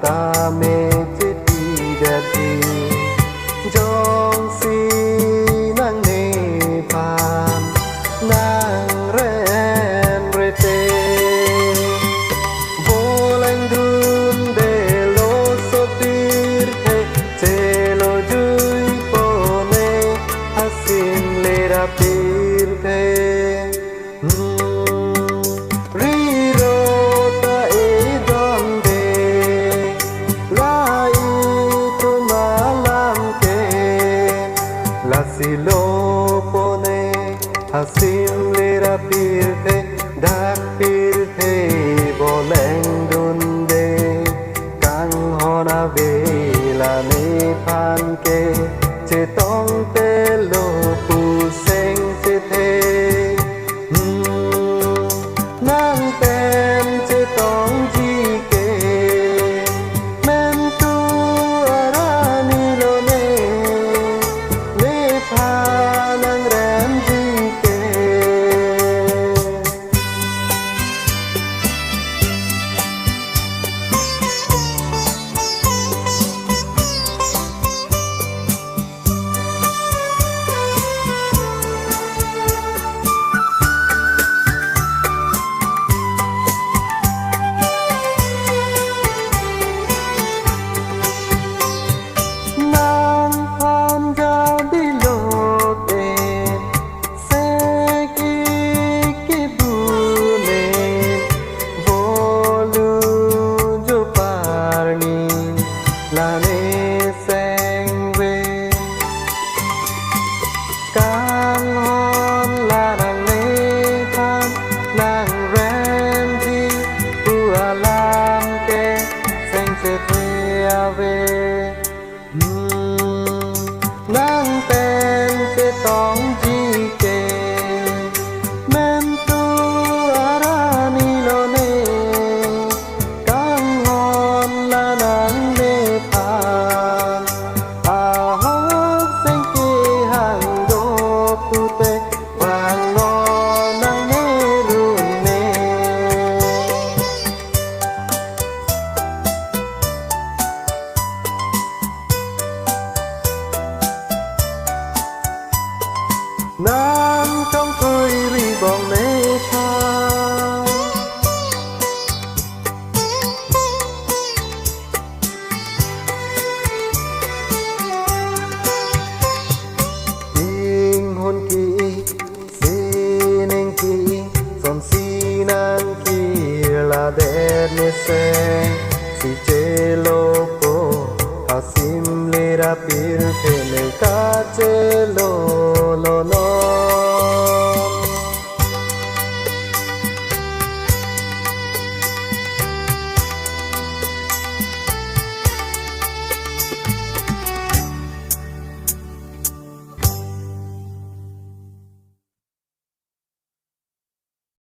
ta mê chết đi đẹp đi trong si nang nê pan nang ren re te vô lanh đun để lô sô tir thế chê lô dui bồ nê hasin lê ra tir thế Silo pone hasim lera pirte dak pirte boleng dunde kang hona vela ne pan ke che tong te lo pu seng che the nang tem che tong ji ke men tu arani lo ne nang tên sẽ tóm chi kê men tu arani lo ne kang hon la nang ne pan a hok sen ki hang do pu te wang lo nang ne run ne nang trong tôi ri bong nê tha tình hôn kỳ si neng kỳ son si nang kỳ là đẹp nê se si che lo po hasim le ra pir te ne ka che lo lo no